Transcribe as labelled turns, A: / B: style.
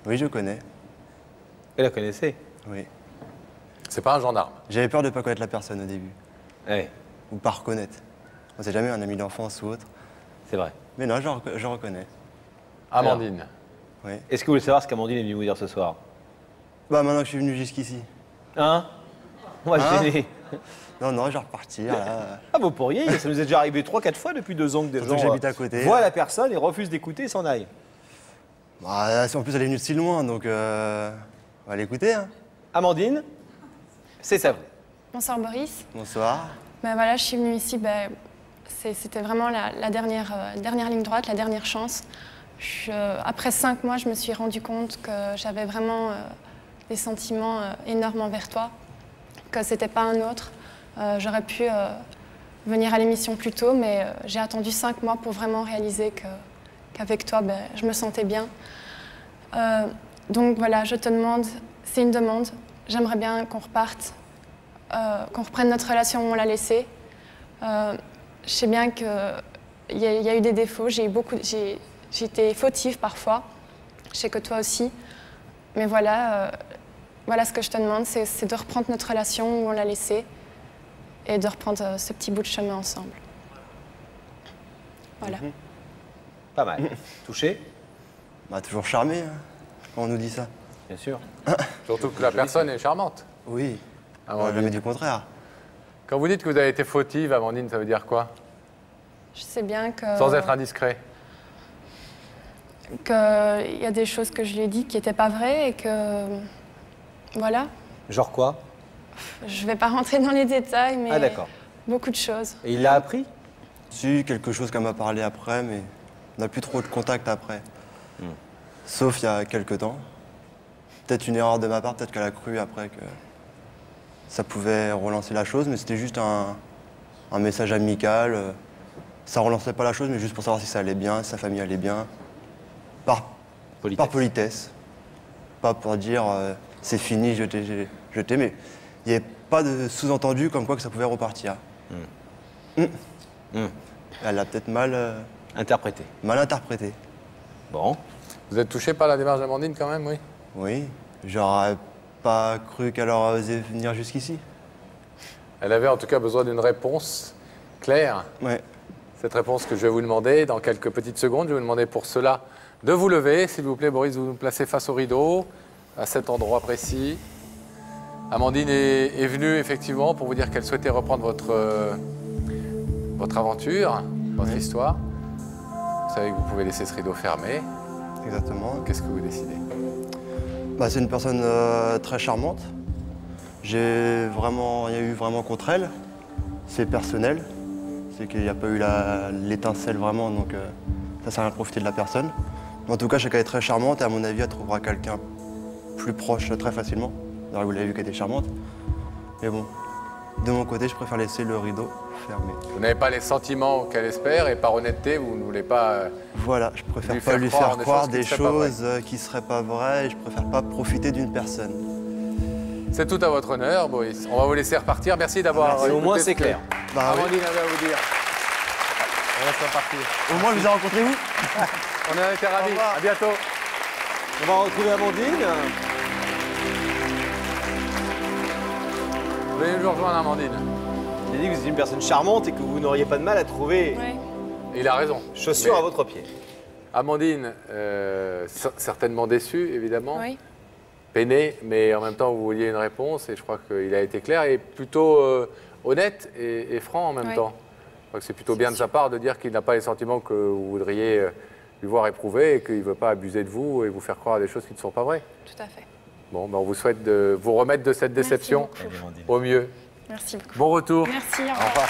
A: Oui, je connais.
B: Et la connaissez?
A: Oui.
C: C'est pas un gendarme.
A: J'avais peur de ne pas connaître la personne au début.
B: Oui,
A: Ou pas reconnaître. On sait jamais, un ami d'enfance ou autre.
B: c'est vrai.
A: Mais non, je reconnais.
C: Amandine.
A: Oui.
B: Est-ce que vous voulez savoir ce qu'Amandine est venue vous dire ce soir?
A: Bah maintenant que je suis venu jusqu'ici.
B: Hein? Moi,
A: Hein?
B: je gêné.
A: Non, non, je vais repartir là.
B: Ah, vous pourriez, ça nous est déjà arrivé 3-4 fois depuis 2 ans que des
A: Surtout
B: gens
A: que j'habite à côté.
B: voient la personne et refusent d'écouter et s'en aillent.
A: Bah, en plus, elle est venue de si loin, donc on va l'écouter. Hein.
B: Amandine, c'est à vous.
D: Bonsoir Boris.
A: Bonsoir.
D: Ben voilà, je suis venue ici, c'était vraiment la dernière ligne droite, la dernière chance. Après 5 mois, je me suis rendu compte que j'avais vraiment des sentiments énormes envers toi, que c'était pas un autre. J'aurais pu venir à l'émission plus tôt, mais j'ai attendu 5 mois pour vraiment réaliser qu'avec toi, je me sentais bien. Donc voilà, je te demande, c'est une demande, j'aimerais bien qu'on reparte, qu'on reprenne notre relation où on l'a laissée. Je sais bien qu'il y a eu des défauts, j'ai été fautive parfois, je sais que toi aussi, mais voilà, voilà ce que je te demande, c'est de reprendre notre relation où on l'a laissée et de reprendre ce petit bout de chemin ensemble. Voilà.
B: Pas mal. Touché?
A: Bah, toujours charmé, hein, quand on nous dit ça.
B: Bien sûr.
C: Surtout que la personne est charmante.
A: Oui.
C: Amandine.
A: Jamais du contraire.
C: Quand vous dites que vous avez été fautive, Amandine, ça veut dire quoi?
D: Je sais bien que...
C: Sans être indiscret.
D: qu'il y a des choses que je lui ai dit qui n'étaient pas vraies et que... Voilà.
B: Genre quoi?
D: Je ne vais pas rentrer dans les détails, mais
B: Ah d'accord.
D: beaucoup de choses.
B: Et il l'a appris?
A: Si, quelque chose qu'elle m'a parlé après, mais on n'a plus trop de contact après. Sauf il y a quelques temps. Peut-être une erreur de ma part, peut-être qu'elle a cru après que ça pouvait relancer la chose, mais c'était juste un message amical. Ça relançait pas la chose, mais juste pour savoir si ça allait bien, si sa famille allait bien. Par politesse. Pas pour dire c'est fini, je t'ai, mais il n'y avait pas de sous-entendu comme quoi que ça pouvait repartir. Elle l'a peut-être mal interprété.
B: Bon.
C: Vous êtes touché par la démarche d'Amandine quand même, oui?
A: Oui, j'aurais pas cru qu'elle aurait osé venir jusqu'ici.
C: Elle avait en tout cas besoin d'une réponse claire.
A: Ouais.
C: Cette réponse que je vais vous demander dans quelques petites secondes. Je vais vous demander pour cela de vous lever. S'il vous plaît, Boris, vous nous placez face au rideau, à cet endroit précis. Amandine est venue effectivement pour vous dire qu'elle souhaitait reprendre votre aventure, votre histoire. Vous savez que vous pouvez laisser ce rideau fermé.
A: Exactement.
C: Qu'est-ce que vous décidez?
A: Bah, c'est une personne très charmante. J'ai vraiment rien eu vraiment contre elle. C'est personnel. C'est qu'il n'y a pas eu l'étincelle vraiment, donc ça sert à rien de profiter de la personne. Mais en tout cas, je sais qu'elle est très charmante et à mon avis, elle trouvera quelqu'un plus proche très facilement. D'ailleurs, vous l'avez vu qu'elle était charmante. Mais bon, de mon côté, je préfère laisser le rideau fermé.
C: Vous n'avez pas les sentiments qu'elle espère et par honnêteté, vous ne voulez pas...
A: Voilà, je préfère
C: lui
A: pas
C: faire
A: lui
C: croire
A: faire
C: des
A: croire
C: choses
A: des
C: qui ne seraient pas
A: choses qui ne seraient pas vraies et je préfère pas profiter d'une personne.
C: C'est tout à votre honneur, Boris. On va vous laisser repartir. Merci d'avoir...
B: Et au moins,
C: écouté
B: c'est
C: ce que
B: clair.
A: Bah, oui.
C: Amandine avait à vous dire. On laisse repartir.
A: Au moins, je vous ai rencontré vous.
C: On a été ravis.
A: revoir.
C: À bientôt.
B: On va retrouver Amandine.
C: Vous venez nous rejoindre, Amandine.
B: J'ai dit que vous étiez une personne charmante et que vous n'auriez pas de mal à trouver
D: Ouais.
C: Et il a raison.
B: chaussures
C: Mais
B: à votre pied.
C: Amandine, certainement déçue, évidemment.
D: Oui.
C: Peinée, mais en même temps, vous vouliez une réponse et je crois qu'il a été clair et plutôt honnête et franc en même
D: Oui.
C: temps. Je crois que c'est plutôt bien de sa part de dire qu'il n'a pas les sentiments que vous voudriez lui voir éprouver et qu'il ne veut pas abuser de vous et vous faire croire à des choses qui ne sont pas vraies.
D: Tout à fait.
C: Bon, ben on vous souhaite de vous remettre de cette déception
D: beaucoup.
C: au mieux.
D: Merci beaucoup.
C: Bon retour.
D: Merci, au
C: Au
D: revoir.
C: revoir.